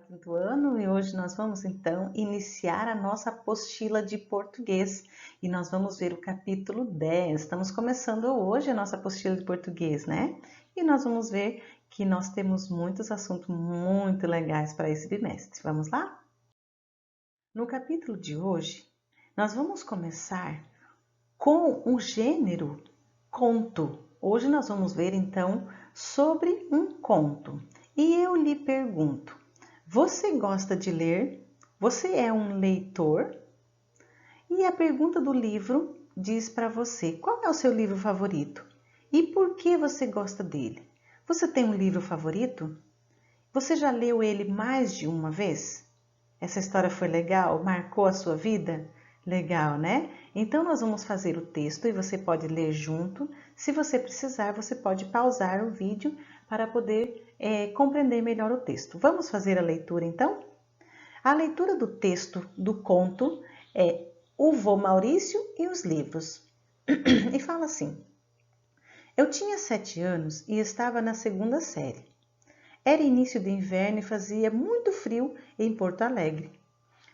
quinto ano e hoje nós vamos então iniciar a nossa apostila de português e nós vamos ver o capítulo 10. Estamos começando hoje a nossa apostila de português, né? E nós vamos ver que nós temos muitos assuntos muito legais para esse bimestre. Vamos lá? No capítulo de hoje, nós vamos começar com o gênero conto. Hoje nós vamos ver então sobre um conto. E eu lhe pergunto: você gosta de ler? Você é um leitor? E a pergunta do livro diz para você: qual é o seu livro favorito? E por que você gosta dele? Você tem um livro favorito? Você já leu ele mais de uma vez? Essa história foi legal? Marcou a sua vida? Legal, né? Então nós vamos fazer o texto e você pode ler junto. Se você precisar, você pode pausar o vídeo para poder compreender melhor o texto. Vamos fazer a leitura então? A leitura do texto do conto é O Vô Maurício e os Livros. E fala assim: eu tinha 7 anos e estava na segunda série. Era início de inverno e fazia muito frio em Porto Alegre.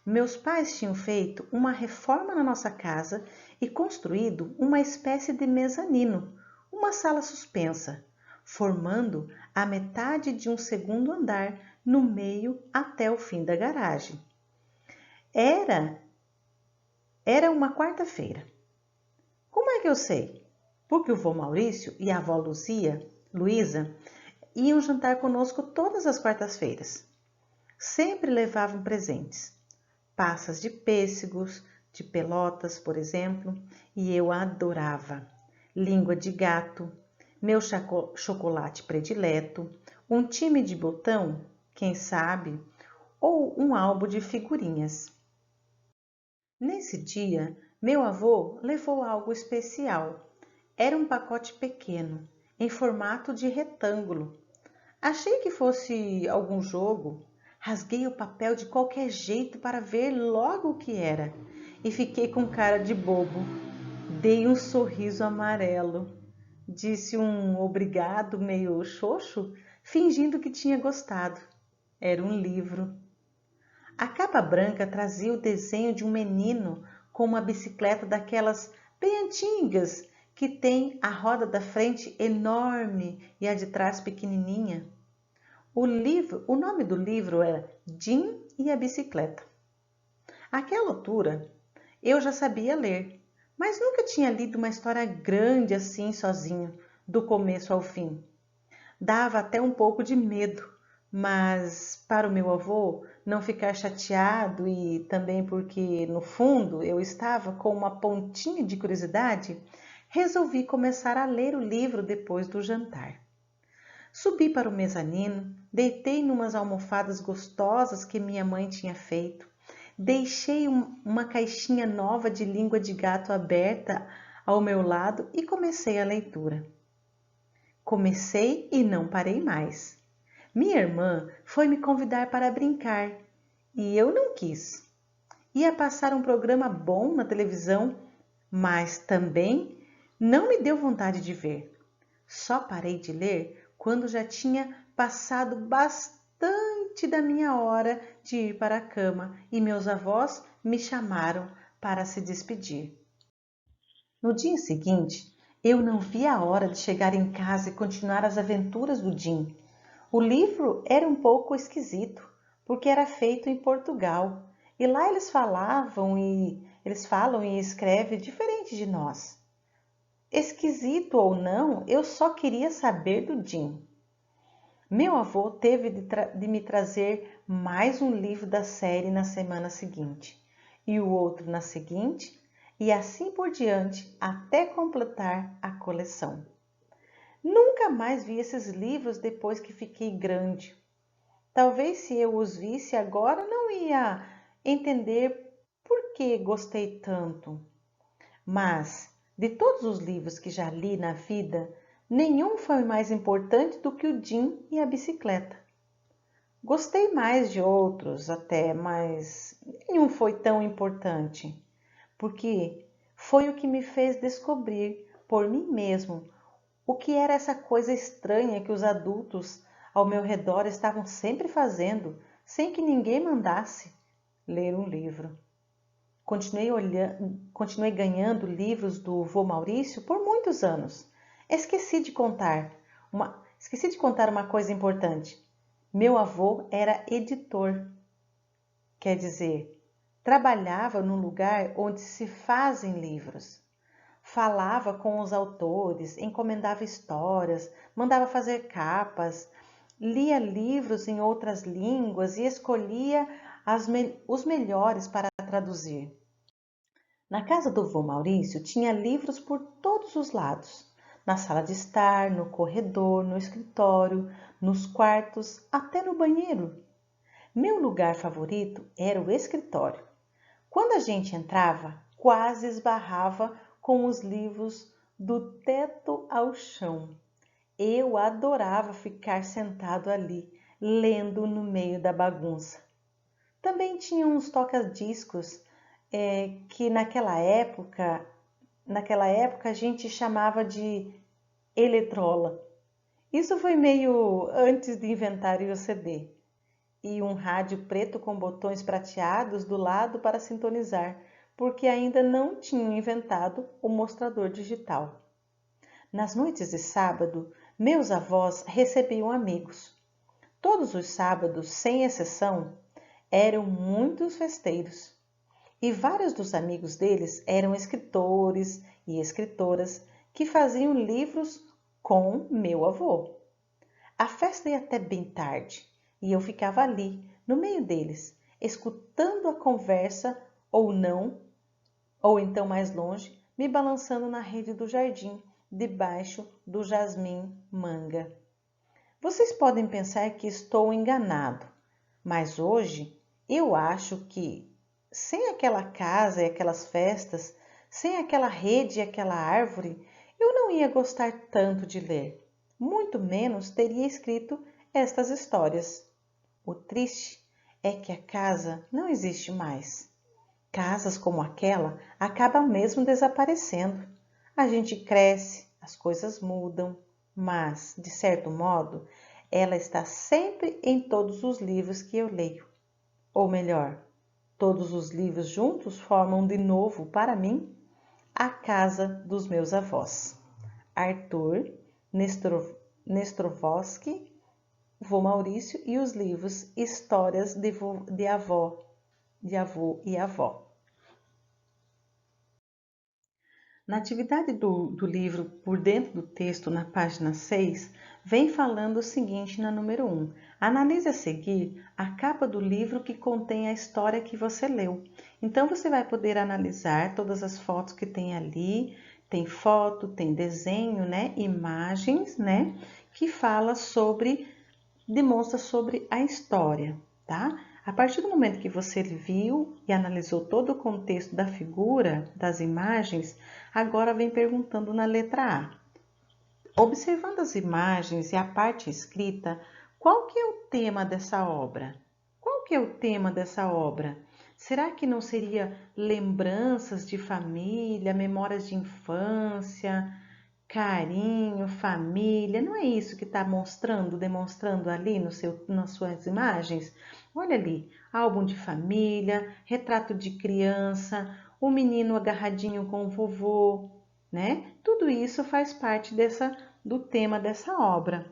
Meus pais tinham feito uma reforma na nossa casa e construído uma espécie de mezanino, uma sala suspensa, formando a metade de um segundo andar no meio até o fim da garagem. Era uma quarta-feira. Como é que eu sei? Porque o vô Maurício e a avó Luísa, iam jantar conosco todas as quartas-feiras. Sempre levavam presentes. Passas de pêssegos, de pelotas, por exemplo, e eu adorava. Língua de gato, meu chocolate predileto, um time de botão, quem sabe, ou um álbum de figurinhas. Nesse dia, meu avô levou algo especial. Era um pacote pequeno, em formato de retângulo. Achei que fosse algum jogo. Rasguei o papel de qualquer jeito para ver logo o que era e fiquei com cara de bobo. Dei um sorriso amarelo. Disse um obrigado meio xoxo, fingindo que tinha gostado. Era um livro. A capa branca trazia o desenho de um menino com uma bicicleta daquelas bem antigas que tem a roda da frente enorme e a de trás pequenininha. O nome do livro era Jim e a Bicicleta. Àquela altura, eu já sabia ler, mas nunca tinha lido uma história grande assim sozinho, do começo ao fim. Dava até um pouco de medo, mas para o meu avô não ficar chateado e também porque, no fundo, eu estava com uma pontinha de curiosidade, resolvi começar a ler o livro depois do jantar. Subi para o mezanino, deitei numas almofadas gostosas que minha mãe tinha feito, deixei uma caixinha nova de língua de gato aberta ao meu lado e comecei a leitura. Comecei e não parei mais. Minha irmã foi me convidar para brincar e eu não quis. Ia passar um programa bom na televisão, mas também não me deu vontade de ver. Só parei de ler quando já tinha passado bastante da minha hora de ir para a cama e meus avós me chamaram para se despedir. No dia seguinte, eu não vi a hora de chegar em casa e continuar as aventuras do Jim. O livro era um pouco esquisito, porque era feito em Portugal, e lá eles falam e escrevem diferente de nós. Esquisito ou não, eu só queria saber do Jim. Meu avô teve de me trazer mais um livro da série na semana seguinte, e o outro na seguinte, e assim por diante, até completar a coleção. Nunca mais vi esses livros depois que fiquei grande. Talvez se eu os visse agora não ia entender por que gostei tanto. Mas, de todos os livros que já li na vida, nenhum foi mais importante do que o Jim e a Bicicleta. Gostei mais de outros até, mas nenhum foi tão importante, porque foi o que me fez descobrir por mim mesmo o que era essa coisa estranha que os adultos ao meu redor estavam sempre fazendo, sem que ninguém mandasse ler um livro. Continuei ganhando livros do vô Maurício por muitos anos. Esqueci de contar uma coisa importante. Meu avô era editor, quer dizer, trabalhava num lugar onde se fazem livros. Falava com os autores, encomendava histórias, mandava fazer capas, lia livros em outras línguas e escolhia os melhores para traduzir. Na casa do vô Maurício tinha livros por todos os lados. Na sala de estar, no corredor, no escritório, nos quartos, até no banheiro. Meu lugar favorito era o escritório. Quando a gente entrava, quase esbarrava com os livros do teto ao chão. Eu adorava ficar sentado ali, lendo no meio da bagunça. Também tinha uns toca-discos que naquela época a gente chamava de eletrola. Isso foi meio antes de inventarem o CD. E um rádio preto com botões prateados do lado para sintonizar, porque ainda não tinham inventado o mostrador digital. Nas noites de sábado, meus avós recebiam amigos. Todos os sábados, sem exceção, eram muitos festeiros. E vários dos amigos deles eram escritores e escritoras que faziam livros com meu avô. A festa ia até bem tarde e eu ficava ali, no meio deles, escutando a conversa ou não, ou então mais longe, me balançando na rede do jardim, debaixo do jasmim manga. Vocês podem pensar que estou enganado, mas hoje eu acho que sem aquela casa e aquelas festas, sem aquela rede e aquela árvore, eu não ia gostar tanto de ler. Muito menos teria escrito estas histórias. O triste é que a casa não existe mais. Casas como aquela acabam mesmo desaparecendo. A gente cresce, as coisas mudam, mas, de certo modo, ela está sempre em todos os livros que eu leio. Ou melhor, todos os livros juntos formam de novo, para mim, a casa dos meus avós. Arthur Nestrovsky, vô Maurício e os livros Histórias de avô e avó. Na atividade do livro Por Dentro do Texto, na página 6, vem falando o seguinte na número 1. Analise a seguir a capa do livro que contém a história que você leu. Então, você vai poder analisar todas as fotos que tem ali. Tem foto, tem desenho, né? Imagens, né? Que demonstra sobre a história, tá? A partir do momento que você viu e analisou todo o contexto da figura, das imagens, agora vem perguntando na letra A. Observando as imagens e a parte escrita, qual que é o tema dessa obra? Qual que é o tema dessa obra? Será que não seria lembranças de família, memórias de infância, carinho, família? Não é isso que está demonstrando ali nas suas imagens? Olha ali, álbum de família, retrato de criança, o menino agarradinho com o vovô, né? Tudo isso faz parte do tema dessa obra.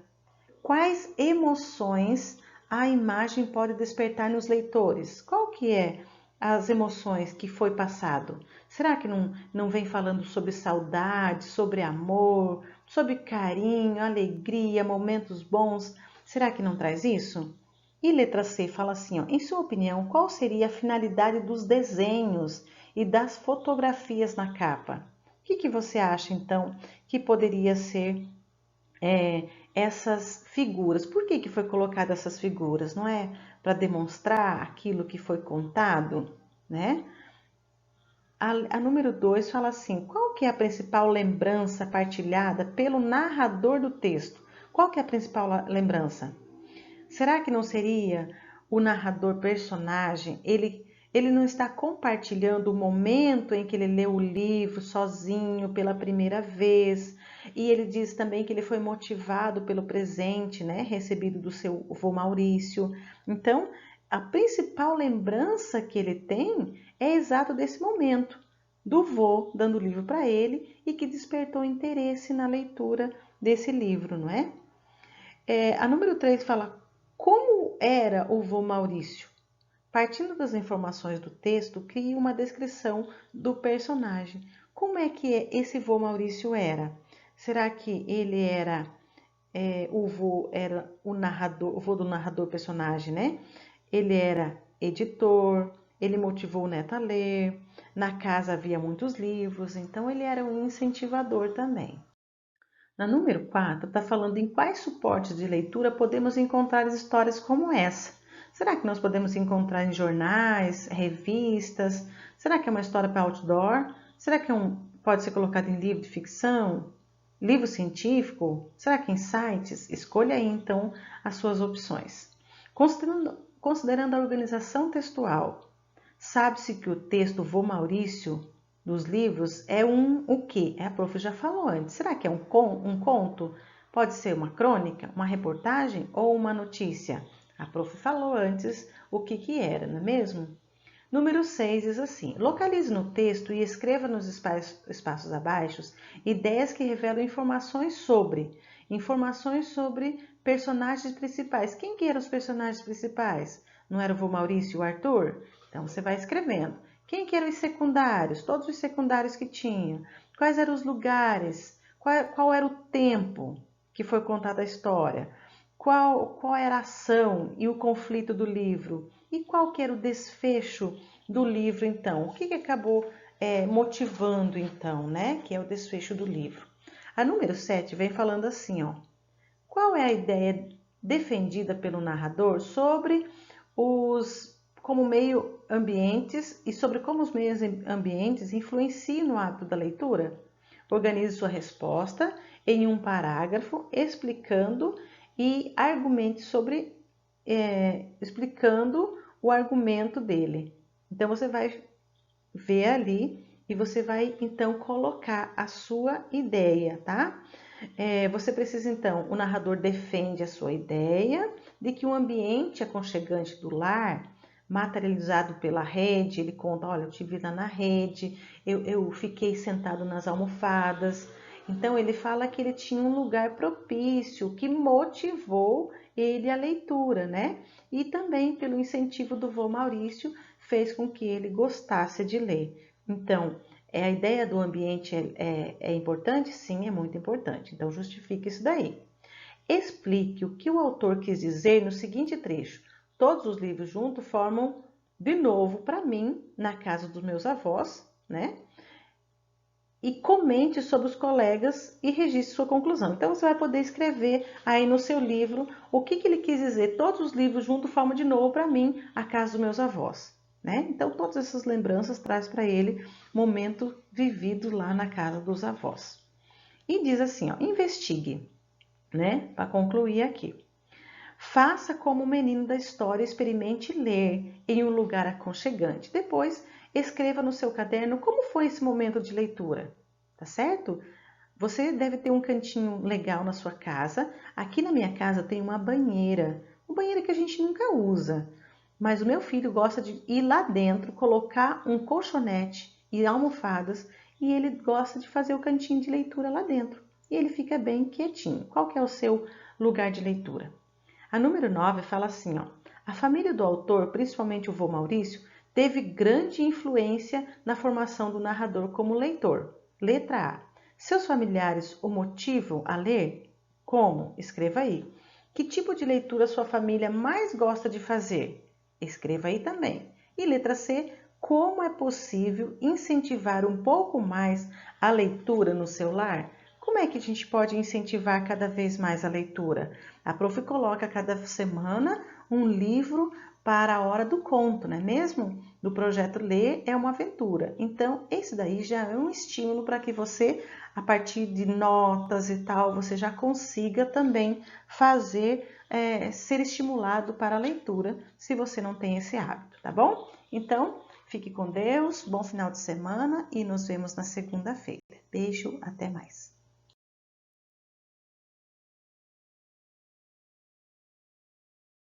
Quais emoções a imagem pode despertar nos leitores? Qual que é as emoções que foi passado? Será que não vem falando sobre saudade, sobre amor, sobre carinho, alegria, momentos bons? Será que não traz isso? E letra C fala assim, ó, em sua opinião, qual seria a finalidade dos desenhos e das fotografias na capa? O que você acha, então, que poderia ser essas figuras? Por que foi colocado essas figuras? Não é para demonstrar aquilo que foi contado, né? A número 2 fala assim, qual que é a principal lembrança partilhada pelo narrador do texto? Qual que é a principal lembrança? Será que não seria o narrador personagem? Ele não está compartilhando o momento em que ele leu o livro sozinho pela primeira vez. E ele diz também que ele foi motivado pelo presente, né, recebido do seu avô Maurício. Então, a principal lembrança que ele tem é exato desse momento, do vô dando o livro para ele e que despertou interesse na leitura desse livro, não é? A número 3 fala como era o vô Maurício. Partindo das informações do texto, cria uma descrição do personagem. Como é que esse vô Maurício era? Será que ele era o vô era o narrador, o vô do narrador personagem, né? Ele era editor, ele motivou o neto a ler, na casa havia muitos livros, então ele era um incentivador também. Na número 4, está falando em quais suportes de leitura podemos encontrar histórias como essa. Será que nós podemos encontrar em jornais, revistas? Será que é uma história para outdoor? Será que pode ser colocado em livro de ficção? Livro científico? Será que em sites? Escolha aí então as suas opções. Considerando a organização textual, sabe-se que o texto Vô Maurício dos livros é o quê? A prof já falou antes. Será que é um conto? Pode ser uma crônica, uma reportagem ou uma notícia? A prof falou antes o que era, não é mesmo? Número 6 diz assim: localize no texto e escreva nos espaços abaixo ideias que revelam informações sobre personagens principais. Quem que eram os personagens principais? Não era o vô Maurício e o Arthur? Então você vai escrevendo. Quem que eram os secundários? Todos os secundários que tinha. Quais eram os lugares? Qual era o tempo que foi contada a história? Qual era a ação e o conflito do livro? E qual que era o desfecho do livro, então? O que acabou motivando, então, né? Que é o desfecho do livro. A número 7 vem falando assim, ó. Qual é a ideia defendida pelo narrador sobre como meio ambientes e sobre como os meios ambientes influenciam no hábito da leitura? Organize sua resposta em um parágrafo explicando e argumente explicando o argumento dele. Então você vai ver ali e você vai então colocar a sua ideia, tá? Você precisa então, o narrador defende a sua ideia de que o ambiente aconchegante do lar, materializado pela rede, ele conta, olha, eu tive lá na rede, eu fiquei sentado nas almofadas. Então ele fala que ele tinha um lugar propício que motivou ele à leitura, né? E também pelo incentivo do vô Maurício fez com que ele gostasse de ler. Então, a ideia do ambiente é importante? Sim, é muito importante. Então, justifique isso daí. Explique o que o autor quis dizer no seguinte trecho. Todos os livros juntos formam, de novo, para mim, na casa dos meus avós, né? E comente sobre os colegas e registre sua conclusão. Então, você vai poder escrever aí no seu livro o que ele quis dizer. Todos os livros juntos formam, de novo, para mim, a casa dos meus avós. Né? Então, todas essas lembranças traz para ele momento vivido lá na casa dos avós. E diz assim, ó, investigue, né? Para concluir aqui. Faça como o menino da história, experimente ler em um lugar aconchegante. Depois, escreva no seu caderno como foi esse momento de leitura, tá certo? Você deve ter um cantinho legal na sua casa. Aqui na minha casa tem uma banheira que a gente nunca usa. Mas o meu filho gosta de ir lá dentro, colocar um colchonete e almofadas e ele gosta de fazer o cantinho de leitura lá dentro. E ele fica bem quietinho. Qual que é o seu lugar de leitura? A número 9 fala assim, ó. A família do autor, principalmente o vô Maurício, teve grande influência na formação do narrador como leitor. Letra A. Seus familiares o motivam a ler? Como? Escreva aí. Que tipo de leitura sua família mais gosta de fazer? Escreva aí também. E letra C, como é possível incentivar um pouco mais a leitura no seu lar? Como é que a gente pode incentivar cada vez mais a leitura? A prof coloca cada semana um livro para a hora do conto, não é mesmo? Do projeto Ler é uma Aventura. Então, esse daí já é um estímulo para que você, a partir de notas e tal, você já consiga também ser estimulado para a leitura, se você não tem esse hábito, tá bom? Então, fique com Deus, bom final de semana e nos vemos na segunda-feira. Beijo, até mais.